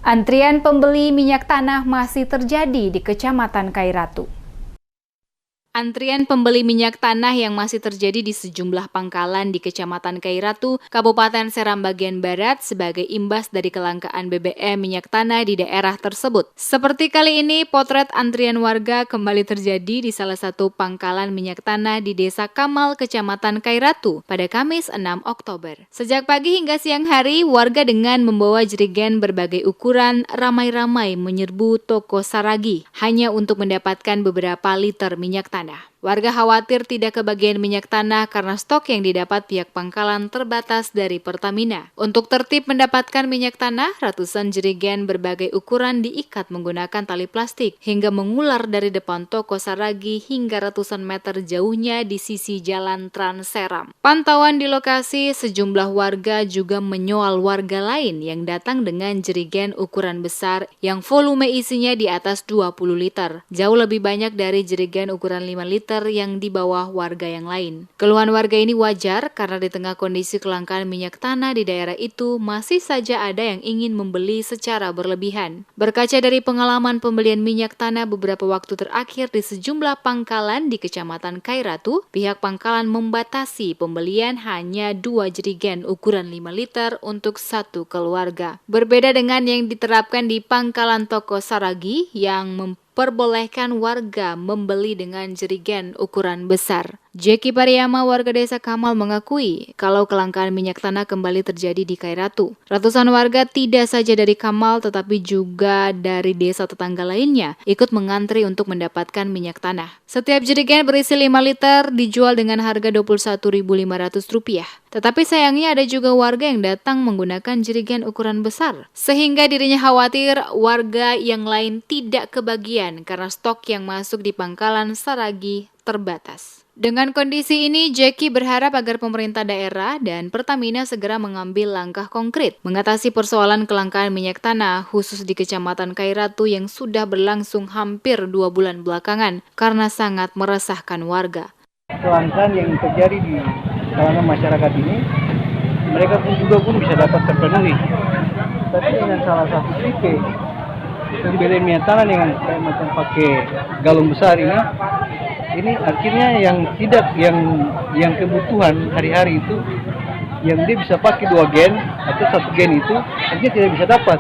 Antrian pembeli minyak tanah masih terjadi di Kecamatan Kairatu. Antrian pembeli minyak tanah yang masih terjadi di sejumlah pangkalan di Kecamatan Kairatu, Kabupaten Seram bagian Barat sebagai imbas dari kelangkaan BBM minyak tanah di daerah tersebut. Seperti kali ini, potret antrian warga kembali terjadi di salah satu pangkalan minyak tanah di Desa Kamal, Kecamatan Kairatu pada Kamis 6 Oktober. Sejak pagi hingga siang hari, warga dengan membawa jerigen berbagai ukuran ramai-ramai menyerbu toko Saragi hanya untuk mendapatkan beberapa liter minyak tanah. Warga khawatir tidak kebagian minyak tanah karena stok yang didapat pihak pangkalan terbatas dari Pertamina. Untuk tertib mendapatkan minyak tanah, ratusan jerigen berbagai ukuran diikat menggunakan tali plastik hingga mengular dari depan toko Saragi hingga ratusan meter jauhnya di sisi jalan Trans Seram. Pantauan di lokasi, sejumlah warga juga menyoal warga lain yang datang dengan jerigen ukuran besar yang volume isinya di atas 20 liter. Jauh lebih banyak dari jerigen ukuran 5 liter yang di bawah warga yang lain. Keluhan warga ini wajar karena di tengah kondisi kelangkaan minyak tanah di daerah itu masih saja ada yang ingin membeli secara berlebihan. Berkaca dari pengalaman pembelian minyak tanah beberapa waktu terakhir di sejumlah pangkalan di Kecamatan Kairatu, pihak pangkalan membatasi pembelian hanya 2 jerigen ukuran 5 liter untuk satu keluarga. Berbeda dengan yang diterapkan di pangkalan toko Saragi yang memperbolehkan warga membeli dengan jerigen ukuran besar. Jeki Pariyama, warga Desa Kamal, mengakui kalau kelangkaan minyak tanah kembali terjadi di Kairatu. Ratusan warga tidak saja dari Kamal tetapi juga dari desa tetangga lainnya ikut mengantri untuk mendapatkan minyak tanah. Setiap jerigen berisi 5 liter dijual dengan harga Rp21.500. Tetapi sayangnya ada juga warga yang datang menggunakan jerigen ukuran besar. Sehingga dirinya khawatir warga yang lain tidak kebagian karena stok yang masuk di pangkalan Saragi terbatas. Dengan kondisi ini, Jeki berharap agar pemerintah daerah dan Pertamina segera mengambil langkah konkret mengatasi persoalan kelangkaan minyak tanah khusus di Kecamatan Kairatu yang sudah berlangsung hampir 2 bulan belakangan karena sangat meresahkan warga. Kelangkaan yang terjadi di kalangan masyarakat ini, mereka pun bisa dapat terpenuhi. Tapi dengan salah satu tipe pembelian minyak tanah dengan kayak macam pakai galon besar ini akhirnya yang kebutuhan hari-hari itu yang dia bisa pakai 2 gen atau 1 gen itu akhirnya tidak bisa dapat.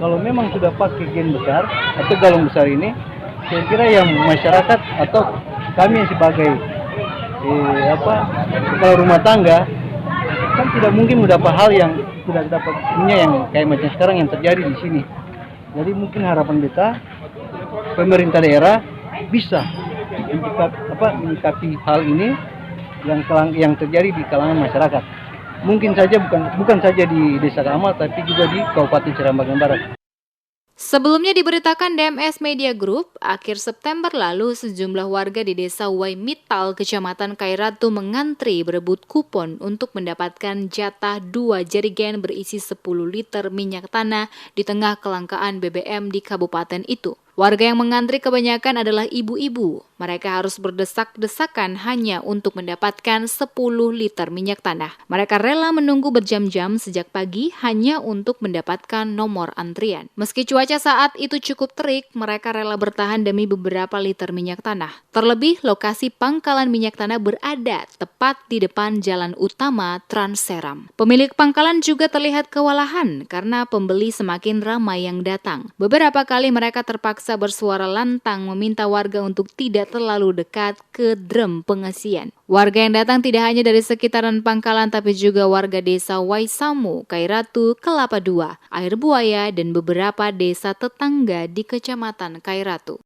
Kalau memang sudah pakai gen besar atau galon besar ini, saya kira yang masyarakat atau kami yang sebagai kepala rumah tangga kan tidak mungkin mendapat hal yang tidak dapat yang kayak macam sekarang yang terjadi di sini. Jadi mungkin harapan kita pemerintah daerah bisa menyikapi hal ini yang terjadi di kalangan masyarakat. Mungkin saja bukan saja di Desa Kamal tapi juga di Kabupaten Seram bagian Barat. Sebelumnya diberitakan DMS Media Group, akhir September lalu sejumlah warga di Desa Waimittal, Kecamatan Kairatu mengantri berebut kupon untuk mendapatkan jatah 2 jerigen berisi 10 liter minyak tanah di tengah kelangkaan BBM di kabupaten itu. Warga yang mengantri kebanyakan adalah ibu-ibu. Mereka harus berdesak-desakan hanya untuk mendapatkan 10 liter minyak tanah. Mereka rela menunggu berjam-jam sejak pagi hanya untuk mendapatkan nomor antrian. Meski cuaca saat itu cukup terik, mereka rela bertahan demi beberapa liter minyak tanah. Terlebih, lokasi pangkalan minyak tanah berada tepat di depan jalan utama Trans Seram. Pemilik pangkalan juga terlihat kewalahan karena pembeli semakin ramai yang datang. Beberapa kali mereka terpaksa bersuara lantang meminta warga untuk tidak terlalu dekat ke drum pengisian. Warga yang datang tidak hanya dari sekitaran pangkalan tapi juga warga desa Waisamu, Kairatu, Kelapa II, Air Buaya, dan beberapa desa tetangga di Kecamatan Kairatu.